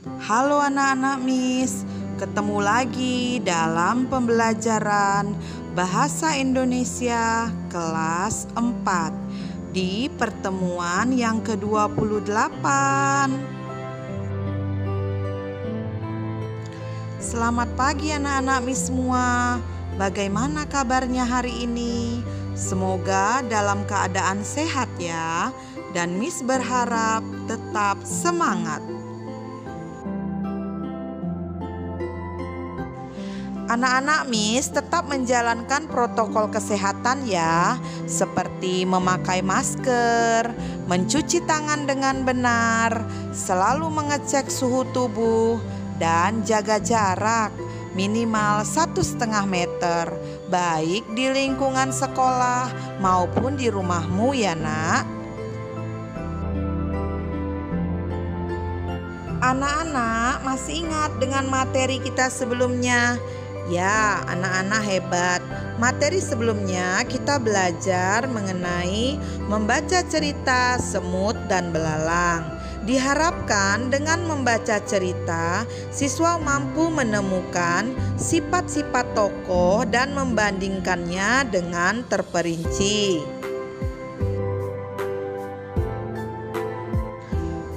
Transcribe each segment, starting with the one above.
Halo anak-anak Miss, ketemu lagi dalam pembelajaran Bahasa Indonesia kelas 4 di pertemuan yang ke-28. Selamat pagi anak-anak Miss semua. Bagaimana kabarnya hari ini? Semoga dalam keadaan sehat ya. Dan Miss berharap tetap semangat. Anak-anak Miss tetap menjalankan protokol kesehatan ya, seperti memakai masker, mencuci tangan dengan benar, selalu mengecek suhu tubuh, dan jaga jarak minimal 1,5 meter, baik di lingkungan sekolah maupun di rumahmu ya nak. Anak-anak masih ingat dengan materi kita sebelumnya? Ya, anak-anak hebat. Materi sebelumnya kita belajar mengenai membaca cerita semut dan belalang. Diharapkan dengan membaca cerita, siswa mampu menemukan sifat-sifat tokoh dan membandingkannya dengan terperinci.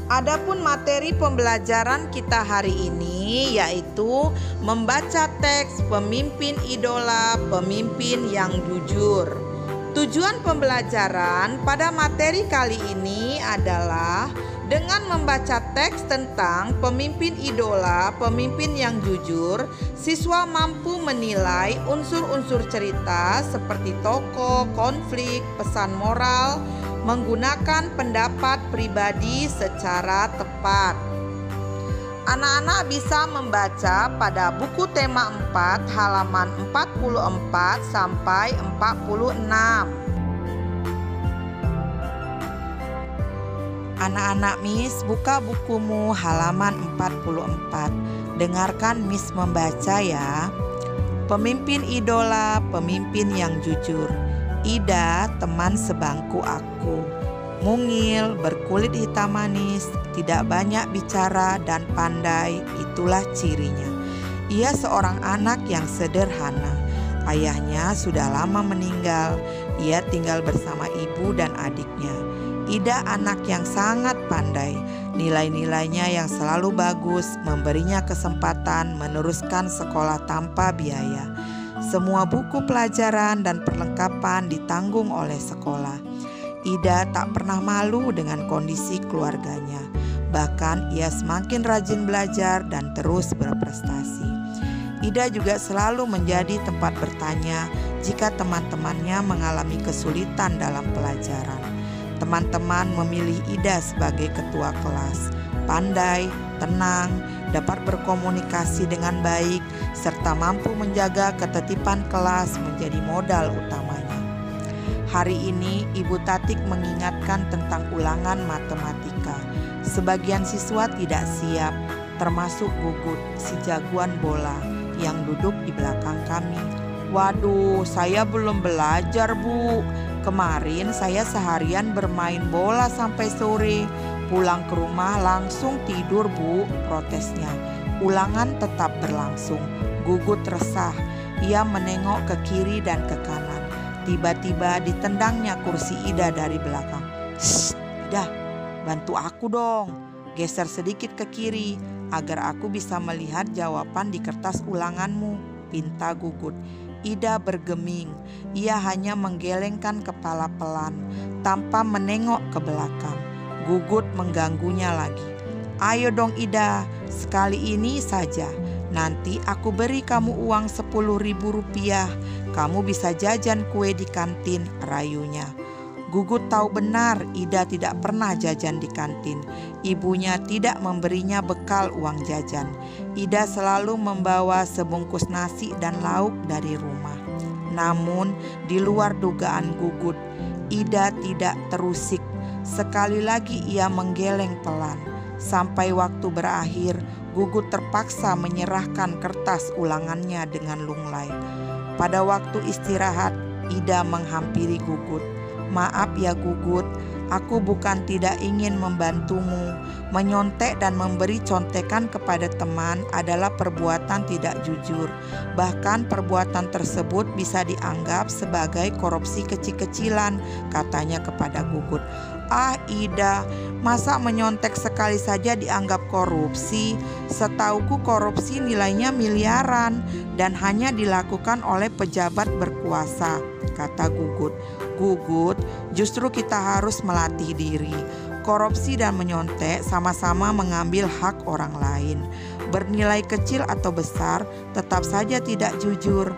Adapun materi pembelajaran kita hari ini yaitu membaca teks pemimpin idola, pemimpin yang jujur. Tujuan pembelajaran pada materi kali ini adalah dengan membaca teks tentang pemimpin idola, pemimpin yang jujur, siswa mampu menilai unsur-unsur cerita seperti tokoh, konflik, pesan moral, menggunakan pendapat pribadi secara tepat. Anak-anak bisa membaca pada buku tema 4 halaman 44 sampai 46. Anak-anak Miss, buka bukumu halaman 44. Dengarkan Miss membaca ya. Pemimpin idola, pemimpin yang jujur. Ida, teman sebangku aku. Mungil, berkulit hitam manis, tidak banyak bicara dan pandai, itulah cirinya. Ia seorang anak yang sederhana. Ayahnya sudah lama meninggal. Ia tinggal bersama ibu dan adiknya. Ida anak yang sangat pandai. Nilai-nilainya yang selalu bagus memberinya kesempatan meneruskan sekolah tanpa biaya. Semua buku pelajaran dan perlengkapan ditanggung oleh sekolah. Ida tak pernah malu dengan kondisi keluarganya. Bahkan ia semakin rajin belajar dan terus berprestasi. Ida juga selalu menjadi tempat bertanya jika teman-temannya mengalami kesulitan dalam pelajaran. Teman-teman memilih Ida sebagai ketua kelas. Pandai, tenang, dapat berkomunikasi dengan baik, serta mampu menjaga ketertiban kelas menjadi modal utamanya. Hari ini Ibu Tatik mengingatkan tentang ulangan matematika. Sebagian siswa tidak siap, termasuk Gugut, si jagoan bola yang duduk di belakang kami. Waduh, saya belum belajar Bu. Kemarin saya seharian bermain bola sampai sore. Pulang ke rumah langsung tidur Bu, protesnya. Ulangan tetap berlangsung. Gugut resah. Ia menengok ke kiri dan ke kanan. Tiba-tiba ditendangnya kursi Ida dari belakang. Shh, Ida, bantu aku dong. Geser sedikit ke kiri agar aku bisa melihat jawaban di kertas ulanganmu, pinta Gugut. Ida bergeming. Ia hanya menggelengkan kepala pelan tanpa menengok ke belakang. Gugut mengganggunya lagi. Ayo dong Ida, sekali ini saja. Nanti aku beri kamu uang 10.000 rupiah. Kamu bisa jajan kue di kantin, rayunya. Gugut tahu benar Ida tidak pernah jajan di kantin. Ibunya tidak memberinya bekal uang jajan. Ida selalu membawa sebungkus nasi dan lauk dari rumah. Namun di luar dugaan Gugut, Ida tidak terusik. Sekali lagi ia menggeleng pelan. Sampai waktu berakhir, Gugut terpaksa menyerahkan kertas ulangannya dengan lunglai. Pada waktu istirahat, Ida menghampiri Gugut. Maaf ya Gugut, Aku bukan tidak ingin membantumu. Menyontek dan memberi contekan kepada teman adalah perbuatan tidak jujur. Bahkan perbuatan tersebut bisa dianggap sebagai korupsi kecil-kecilan, katanya kepada Gugut. Ah Ida, masa menyontek sekali saja dianggap korupsi? Setauku korupsi nilainya miliaran dan hanya dilakukan oleh pejabat berkuasa, kata Gugut. Gugut, justru kita harus melatih diri. Korupsi dan menyontek sama-sama mengambil hak orang lain. Bernilai kecil atau besar, tetap saja tidak jujur.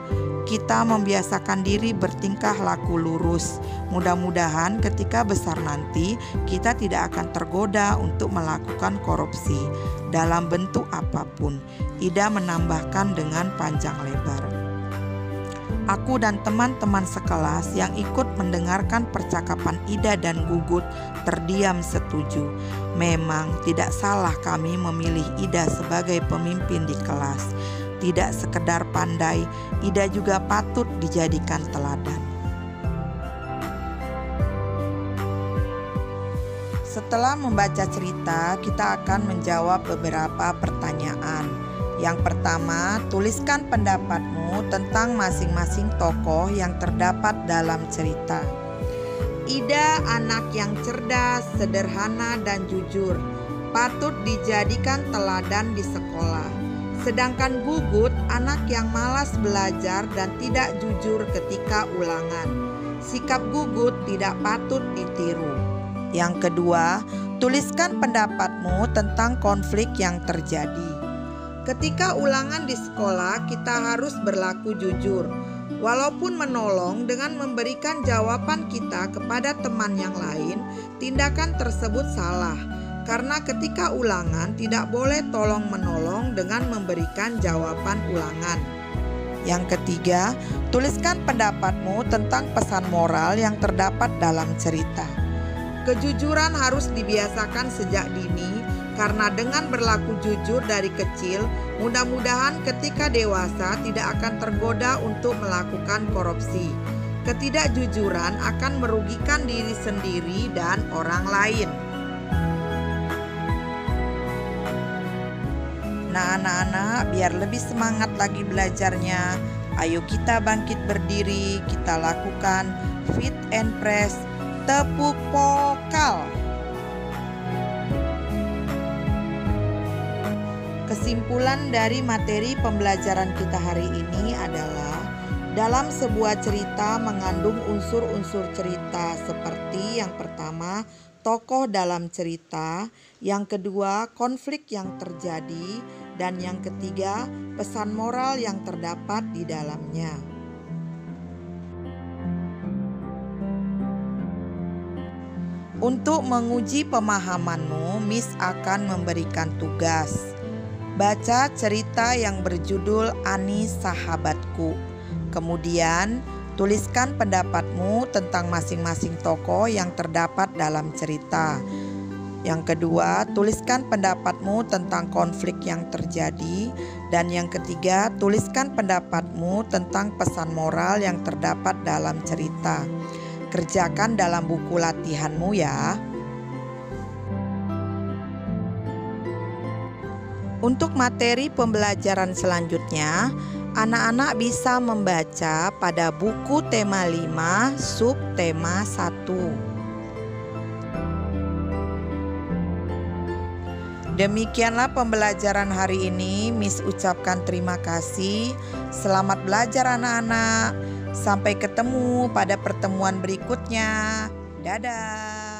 Kita membiasakan diri bertingkah laku lurus. Mudah-mudahan ketika besar nanti kita tidak akan tergoda untuk melakukan korupsi dalam bentuk apapun. Ida menambahkan dengan panjang lebar. Aku dan teman-teman sekelas yang ikut mendengarkan percakapan Ida dan Gugut terdiam setuju. Memang tidak salah kami memilih Ida sebagai pemimpin di kelas. Tidak sekedar pandai, Ida juga patut dijadikan teladan. Setelah membaca cerita, kita akan menjawab beberapa pertanyaan. Yang pertama, tuliskan pendapatmu tentang masing-masing tokoh yang terdapat dalam cerita. Ida anak yang cerdas, sederhana, dan jujur, patut dijadikan teladan di sekolah. Sedangkan Gugut anak yang malas belajar dan tidak jujur ketika ulangan. Sikap Gugut tidak patut ditiru. Yang kedua, tuliskan pendapatmu tentang konflik yang terjadi. Ketika ulangan di sekolah, kita harus berlaku jujur. Walaupun menolong dengan memberikan jawaban kita kepada teman yang lain, tindakan tersebut salah. Karena ketika ulangan tidak boleh tolong-menolong dengan memberikan jawaban ulangan. Yang ketiga, tuliskan pendapatmu tentang pesan moral yang terdapat dalam cerita. Kejujuran harus dibiasakan sejak dini, karena dengan berlaku jujur dari kecil, mudah-mudahan ketika dewasa tidak akan tergoda untuk melakukan korupsi. Ketidakjujuran akan merugikan diri sendiri dan orang lain. Nah anak-anak, biar lebih semangat lagi belajarnya, ayo kita bangkit berdiri, kita lakukan fit and press, tepuk vokal. Kesimpulan dari materi pembelajaran kita hari ini adalah dalam sebuah cerita mengandung unsur-unsur cerita seperti yang pertama, tokoh dalam cerita, yang kedua, konflik yang terjadi, dan yang ketiga, pesan moral yang terdapat di dalamnya. Untuk menguji pemahamanmu, Miss akan memberikan tugas. Baca cerita yang berjudul Ani Sahabatku. Kemudian, tuliskan pendapatmu tentang masing-masing tokoh yang terdapat dalam cerita. Yang kedua, tuliskan pendapatmu tentang konflik yang terjadi. Dan yang ketiga, tuliskan pendapatmu tentang pesan moral yang terdapat dalam cerita. Kerjakan dalam buku latihanmu ya. Untuk materi pembelajaran selanjutnya, anak-anak bisa membaca pada buku tema 5, subtema 1. Demikianlah pembelajaran hari ini. Miss ucapkan terima kasih. Selamat belajar anak-anak. Sampai ketemu pada pertemuan berikutnya. Dadah.